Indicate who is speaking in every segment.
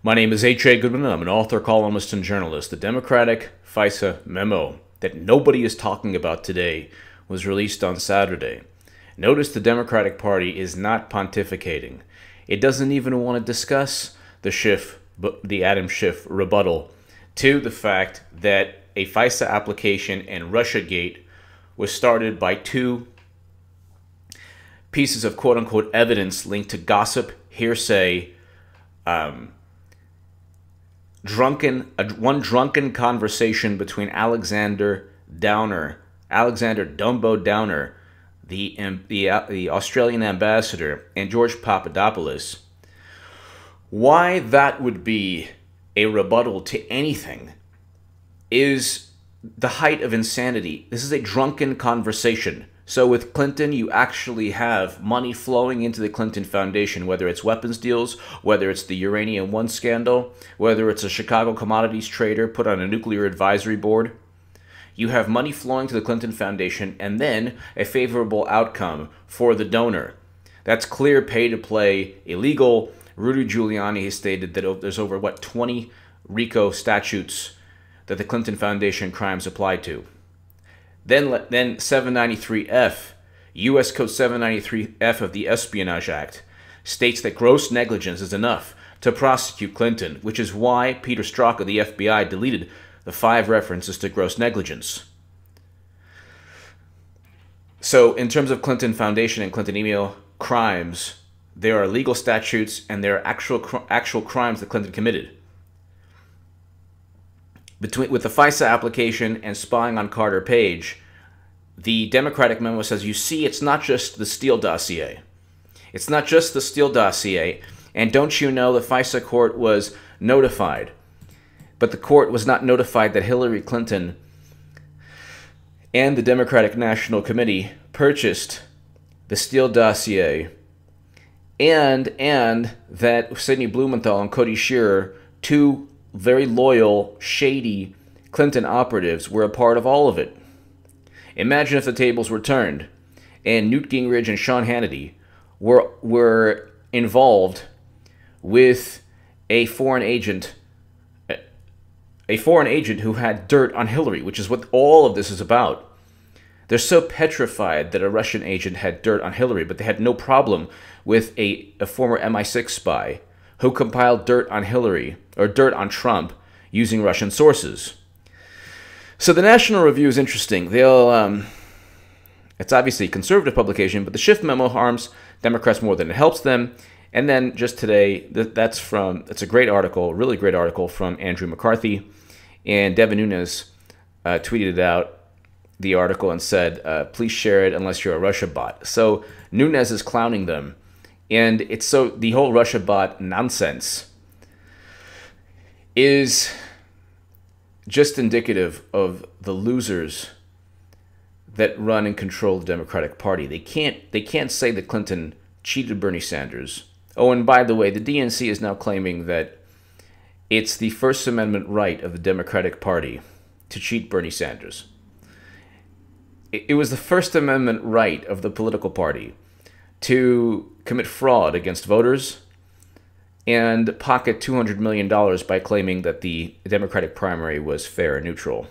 Speaker 1: My name is H.A. Goodman, and I'm an author, columnist, and journalist. The Democratic Fisa memo that nobody is talking about today was released on Saturday. Notice the Democratic Party is not pontificating. It doesn't even want to discuss the Adam Schiff rebuttal to the fact that a FISA application and Russiagate was started by two pieces of quote-unquote evidence linked to gossip, hearsay, one drunken conversation between Alexander Dumbo Downer, the Australian ambassador, and George Papadopoulos. Why that would be a rebuttal to anything is the height of insanity. This is a drunken conversation. So with Clinton, you actually have money flowing into the Clinton Foundation, whether it's weapons deals, whether it's the Uranium One scandal, whether it's a Chicago commodities trader put on a nuclear advisory board. You have money flowing to the Clinton Foundation and then a favorable outcome for the donor. That's clear pay-to-play, illegal. Rudy Giuliani has stated that there's over, 20 RICO statutes that the Clinton Foundation crimes apply to. Then 793F, U.S. Code 793F of the Espionage Act, states that gross negligence is enough to prosecute Clinton, which is why Peter Strzok of the FBI deleted the 5 references to gross negligence. So in terms of Clinton Foundation and Clinton email crimes, there are legal statutes and there are actual crimes that Clinton committed. With the FISA application and spying on Carter Page, the Democratic memo says, you see, it's not just the Steele dossier. It's not just the Steele dossier. And don't you know the FISA court was notified? But the court was not notified that Hillary Clinton and the Democratic National Committee purchased the Steele dossier and that Sidney Blumenthal and Cody Shearer, two very loyal, shady Clinton operatives, were a part of all of it. Imagine if the tables were turned and Newt Gingrich and Sean Hannity were involved with a foreign agent who had dirt on Hillary, which is what all of this is about. They're so petrified that a Russian agent had dirt on Hillary, but they had no problem with a former MI6 spy who compiled dirt on Hillary, or dirt on Trump, using Russian sources. So the National Review is interesting. It's obviously a conservative publication, but the Schiff memo harms Democrats more than it helps them. And then just today, that's a great article, really great article from Andrew McCarthy, and Devin Nunes tweeted out the article and said, please share it unless you're a Russia bot. So Nunes is clowning them. And it's so the whole Russia bot nonsense is just indicative of the losers that run and control the Democratic Party. They can't say that Clinton cheated Bernie Sanders. Oh, and by the way, the DNC is now claiming that it's the First Amendment right of the Democratic Party to cheat Bernie Sanders. It was the First Amendment right of the political party to commit fraud against voters and pocket $200 million by claiming that the Democratic primary was fair and neutral.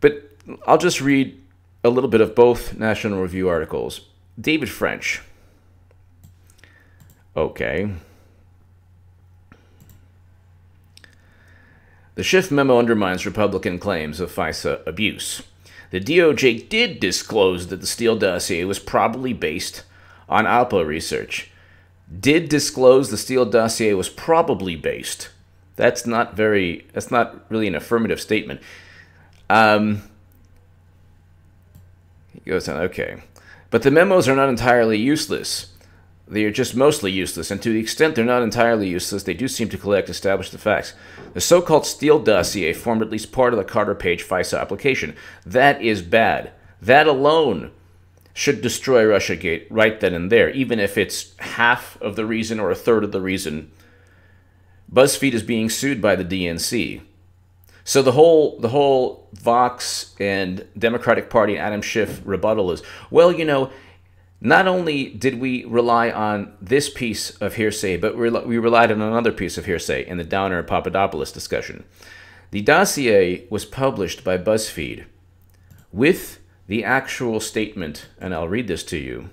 Speaker 1: But I'll just read a little bit of both National Review articles. David French. Okay. The Schiff memo undermines Republican claims of FISA abuse. The DOJ did disclose that the Steele dossier was probably based on Alpo research. Did disclose the Steele dossier was probably based. That's not really an affirmative statement. He goes on, okay. But the memos are not entirely useless. They are just mostly useless, and to the extent they're not entirely useless, they do seem to establish the facts. The so-called Steele dossier formed at least part of the Carter Page FISA application. That is bad. That alone should destroy Russiagate right then and there, even if it's half of the reason or a third of the reason. BuzzFeed is being sued by the DNC. So the whole Vox and Democratic Party Adam Schiff rebuttal is, well, you know, Not only did we rely on this piece of hearsay, but we relied on another piece of hearsay in the Downer Papadopoulos discussion. The dossier was published by BuzzFeed with the actual statement, and I'll read this to you.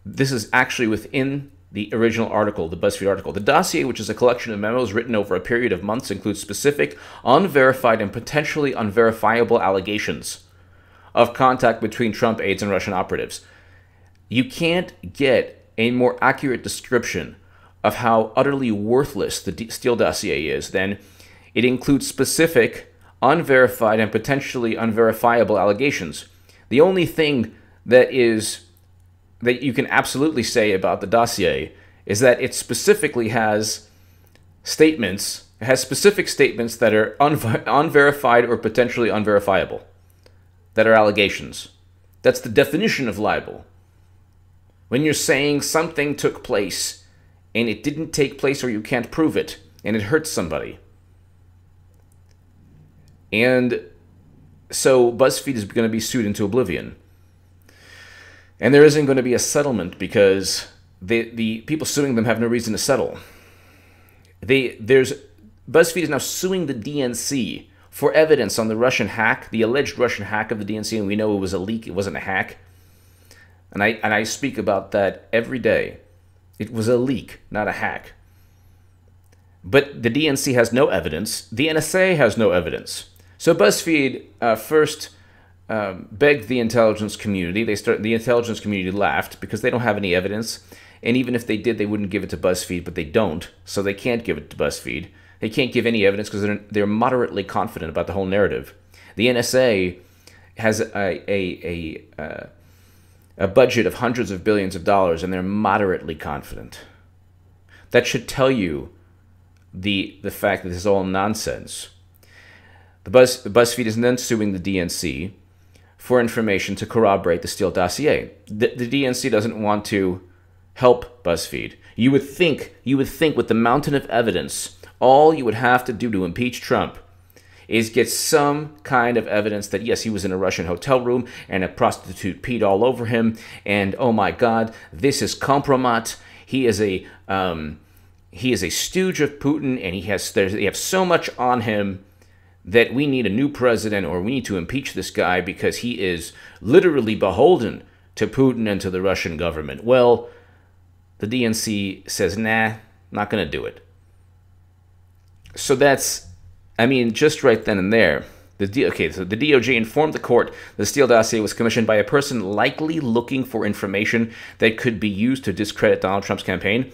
Speaker 1: This is actually within the original article, the BuzzFeed article. The dossier, which is a collection of memos written over a period of months, includes specific, unverified, and potentially unverifiable allegations of contact between Trump aides and Russian operatives. You can't get a more accurate description of how utterly worthless the Steele dossier is than it includes specific, unverified, and potentially unverifiable allegations. The only thing that you can absolutely say about the dossier is that it specifically has statements, it has specific statements that are unverified or potentially unverifiable, that are allegations. That's the definition of libel. When you're saying something took place and it didn't take place or you can't prove it and it hurts somebody. And so BuzzFeed is going to be sued into oblivion. And there isn't going to be a settlement because the people suing them have no reason to settle. BuzzFeed is now suing the DNC for evidence on the Russian hack, the alleged Russian hack of the DNC, and we know it was a leak, it wasn't a hack. And I speak about that every day. It was a leak, not a hack. But the DNC has no evidence. The NSA has no evidence. So BuzzFeed first begged the intelligence community. The intelligence community laughed because they don't have any evidence. And even if they did, they wouldn't give it to BuzzFeed, but they don't. So they can't give it to BuzzFeed. They can't give any evidence because they're moderately confident about the whole narrative. The NSA has a budget of hundreds of billions of dollars, and they're moderately confident. That should tell you the fact that this is all nonsense. The BuzzFeed is then suing the DNC for information to corroborate the Steele dossier. The DNC doesn't want to help BuzzFeed. You would think with the mountain of evidence, all you would have to do to impeach Trump is get some kind of evidence that, yes, he was in a Russian hotel room and a prostitute peed all over him, and oh my God, this is compromat. He is a stooge of Putin, and they have so much on him that we need a new president, or we need to impeach this guy because he is literally beholden to Putin and to the Russian government. Well, the DNC says, nah, not going to do it. So that's, just right then and there. So the DOJ informed the court the Steele dossier was commissioned by a person likely looking for information that could be used to discredit Donald Trump's campaign.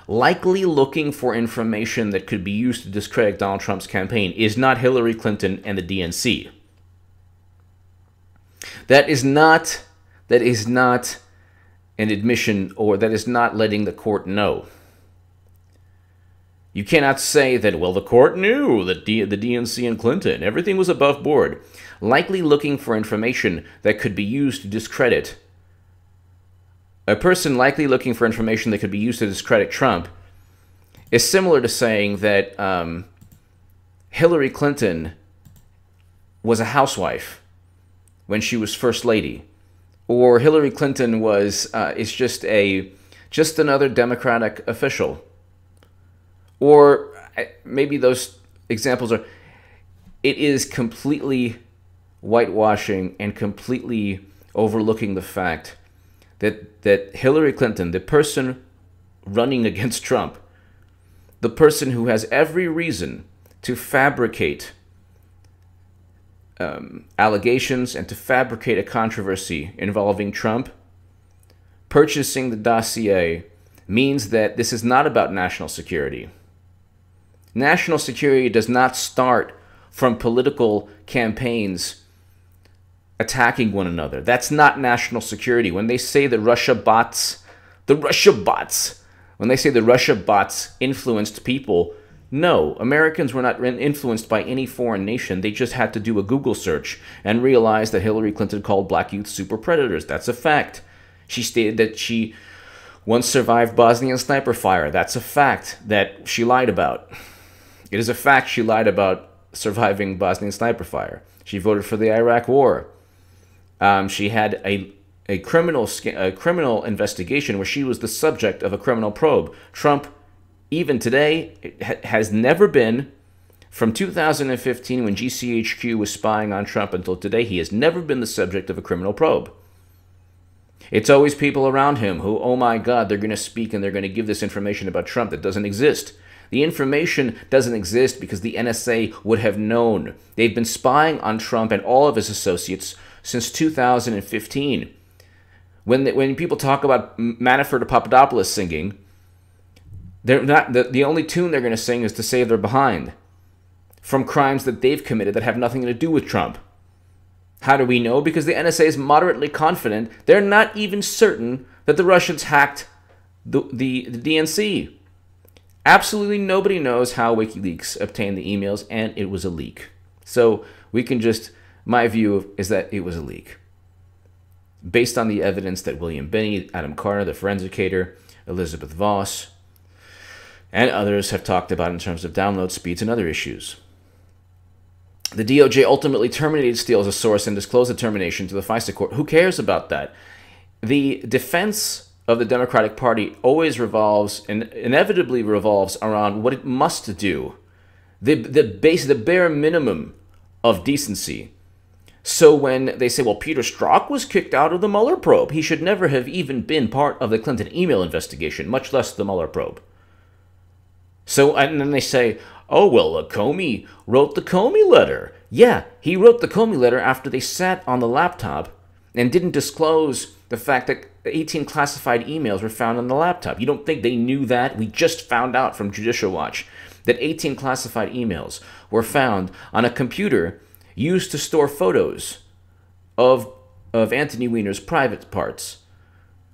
Speaker 1: Likely looking for information that could be used to discredit Donald Trump's campaign is not Hillary Clinton and the DNC. That is not an admission, or that is not letting the court know. You cannot say that, well, the court knew that the DNC and Clinton, everything was above board. Likely looking for information that could be used to discredit. A person likely looking for information that could be used to discredit Trump is similar to saying that Hillary Clinton was a housewife when she was first lady, or Hillary Clinton is just another Democratic official. Or maybe those examples are, it is completely whitewashing and completely overlooking the fact that Hillary Clinton, the person running against Trump, the person who has every reason to fabricate allegations and to fabricate a controversy involving Trump, purchasing the dossier means that this is not about national security. National security does not start from political campaigns attacking one another. That's not national security. When they say the Russia bots, when they say the Russia bots influenced people, no, Americans were not influenced by any foreign nation. They just had to do a Google search and realize that Hillary Clinton called black youth super predators. That's a fact. She stated that she once survived Bosnian sniper fire. That's a fact that she lied about. It is a fact she lied about surviving Bosnian sniper fire. She voted for the Iraq War. She had a criminal investigation where she was the subject of a criminal probe. Trump, even today, has never been, from 2015 when GCHQ was spying on Trump until today, he has never been the subject of a criminal probe. It's always people around him who, oh my God, they're going to speak and they're going to give this information about Trump that doesn't exist. The information doesn't exist because the NSA would have known. They've been spying on Trump and all of his associates since 2015. When people talk about Manafort or Papadopoulos singing, they're not the only tune they're going to sing is to save their behind from crimes that they've committed that have nothing to do with Trump. How do we know? Because the NSA is moderately confident. They're not even certain that the Russians hacked the DNC. Absolutely nobody knows how WikiLeaks obtained the emails, and it was a leak. So we can just, my view is that it was a leak. Based on the evidence that William Binney, Adam Carter, the forensicator, Elizabeth Voss, and others have talked about in terms of download speeds and other issues. The DOJ ultimately terminated Steele as a source and disclosed the termination to the FISA court. Who cares about that? The defense of the Democratic Party always revolves and inevitably revolves around what it must do, the bare minimum of decency. So when they say, well, Peter Strzok was kicked out of the Mueller probe, he should never have even been part of the Clinton email investigation, much less the Mueller probe. So, and then they say, oh, well, Comey wrote the Comey letter. Yeah, he wrote the Comey letter after they sat on the laptop and didn't disclose the fact that 18 classified emails were found on the laptop. You don't think they knew that? We just found out from Judicial Watch that 18 classified emails were found on a computer used to store photos of Anthony Weiner's private parts,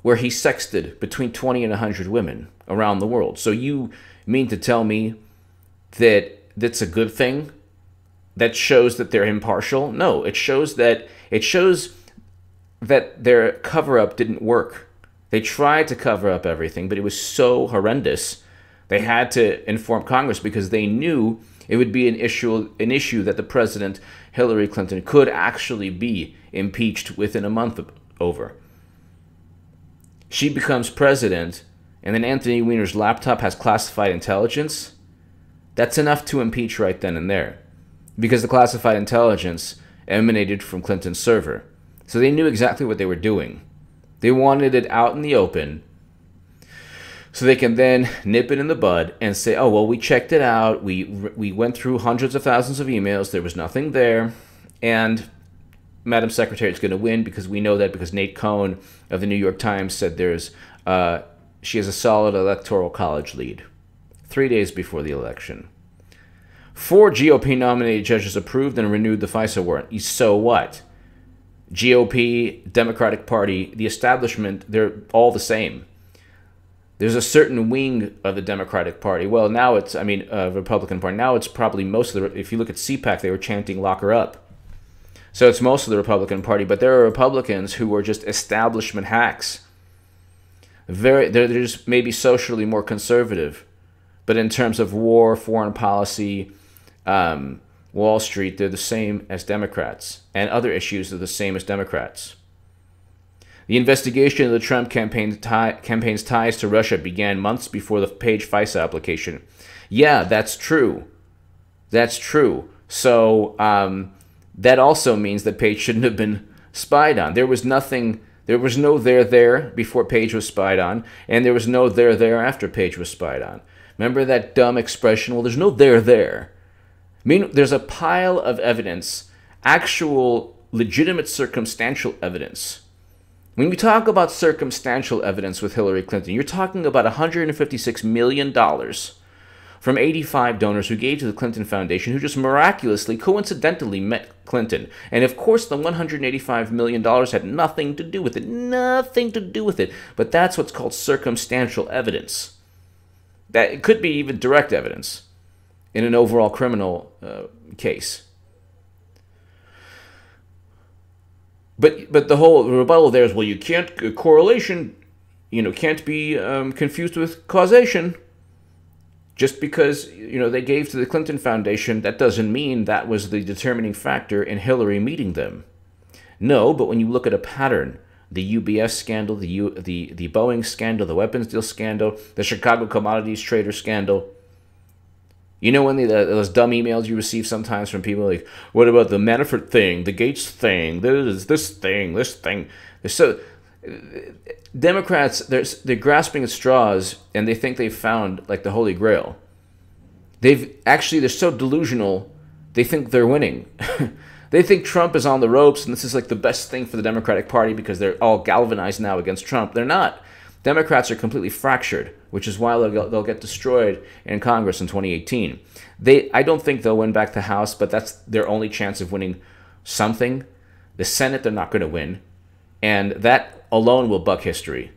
Speaker 1: where he sexted between 20 and 100 women around the world. So you mean to tell me that that's a good thing? That shows that they're impartial? No, it shows that their cover-up didn't work. They tried to cover up everything, but it was so horrendous. They had to inform Congress because they knew it would be an issue that the president, Hillary Clinton, could actually be impeached within a month over. She becomes president, and then Anthony Weiner's laptop has classified intelligence. That's enough to impeach right then and there, because the classified intelligence emanated from Clinton's server. So they knew exactly what they were doing. They wanted it out in the open so they can then nip it in the bud and say, oh, well, we checked it out. We went through hundreds of thousands of emails. There was nothing there. And Madam Secretary is going to win because we know that because Nate Cohn of the New York Times said she has a solid electoral college lead 3 days before the election. 4 GOP-nominated judges approved and renewed the FISA warrant. So what? GOP, Democratic Party, the establishment, they're all the same. There's a certain wing of the Democratic Party. Well, now it's, Republican Party. Now it's probably most of the, if you look at CPAC, they were chanting lock her up. So it's most of the Republican Party, but there are Republicans who are just establishment hacks. They're just maybe socially more conservative. But in terms of war, foreign policy, Wall Street, they're the same as Democrats. And other issues are the same as Democrats. The investigation of the Trump campaign's ties to Russia began months before the Page FISA application. Yeah, that's true. That's true. So that also means that Page shouldn't have been spied on. There was no there before Page was spied on, and there was no there after Page was spied on. Remember that dumb expression? Well, there's no there. I mean, there's a pile of evidence, actual legitimate circumstantial evidence. When we talk about circumstantial evidence with Hillary Clinton, you're talking about $156 million from 85 donors who gave to the Clinton Foundation, who just miraculously, coincidentally met Clinton. And of course, the $185 million had nothing to do with it. Nothing to do with it. But that's what's called circumstantial evidence. That it could be even direct evidence in an overall criminal case. But the whole rebuttal there is, well, you can't, correlation, can't be confused with causation. Just because, they gave to the Clinton Foundation, that doesn't mean that was the determining factor in Hillary meeting them. No, but when you look at a pattern the UBS scandal, the Boeing scandal, the weapons deal scandal, the Chicago commodities trader scandal. You know when those dumb emails you receive sometimes from people like, what about the Manafort thing, the Gates thing, this thing. They're so Democrats, they're grasping at straws, and they think they've found like the Holy Grail. They're so delusional, they think they're winning. They think Trump is on the ropes, and this is like the best thing for the Democratic Party because they're all galvanized now against Trump. They're not. Democrats are completely fractured, which is why they'll get destroyed in Congress in 2018. I don't think they'll win back the House, but that's their only chance of winning something. The Senate, they're not going to win. And that alone will buck history.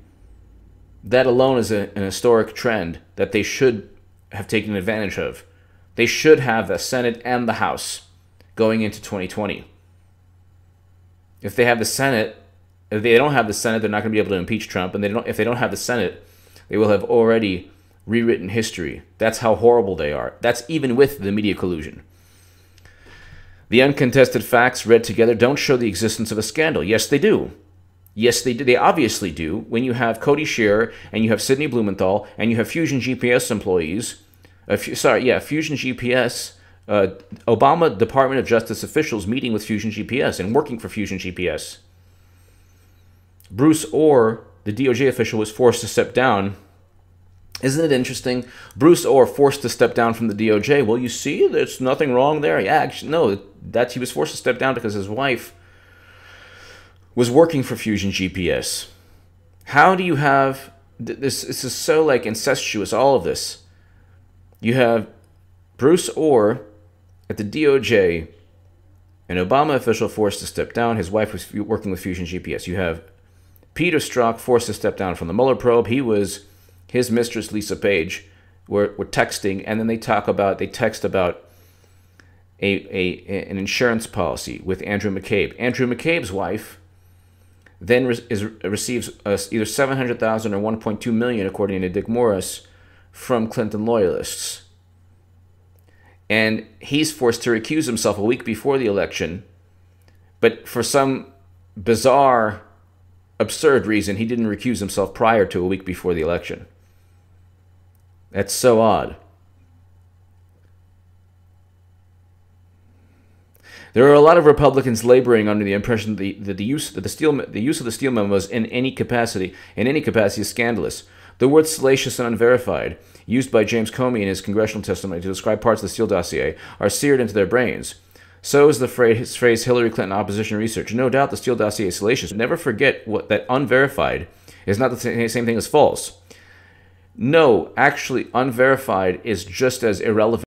Speaker 1: That alone is an historic trend that they should have taken advantage of. They should have the Senate and the House going into 2020. If they have the Senate, if they don't have the Senate, they're not going to be able to impeach Trump. And if they don't have the Senate, they will have already rewritten history. That's how horrible they are. That's even with the media collusion. The uncontested facts read together don't show the existence of a scandal. Yes, they do. Yes, they do. They obviously do. When you have Cody Shearer and you have Sidney Blumenthal and you have Fusion GPS employees, Fusion GPS, Obama Department of Justice officials meeting with Fusion GPS and working for Fusion GPS. Bruce Orr, the DOJ official, was forced to step down. Isn't it interesting? Bruce Orr forced to step down from the DOJ. Well, you see, there's nothing wrong there. Yeah, actually, no, he was forced to step down because his wife was working for Fusion GPS. How do you have this? This is so like incestuous, all of this. You have Bruce Orr at the DOJ, an Obama official forced to step down. His wife was working with Fusion GPS. You have Peter Strzok forced to step down from the Mueller probe. His mistress, Lisa Page, were texting, and then they text about an insurance policy with Andrew McCabe. Andrew McCabe's wife then receives either $700,000 or $1.2 million, according to Dick Morris, from Clinton loyalists. And he's forced to recuse himself a week before the election, but for some bizarre, absurd reason, he didn't recuse himself prior to a week before the election. That's so odd. There are a lot of Republicans laboring under the impression that the use of the Steele memos in any capacity is scandalous. The words salacious and unverified, used by James Comey in his congressional testimony to describe parts of the Steele dossier, are seared into their brains. So is the phrase Hillary Clinton opposition research. No doubt the Steele dossier is salacious. Never forget that unverified is not the same thing as false. No, actually, unverified is just as irrelevant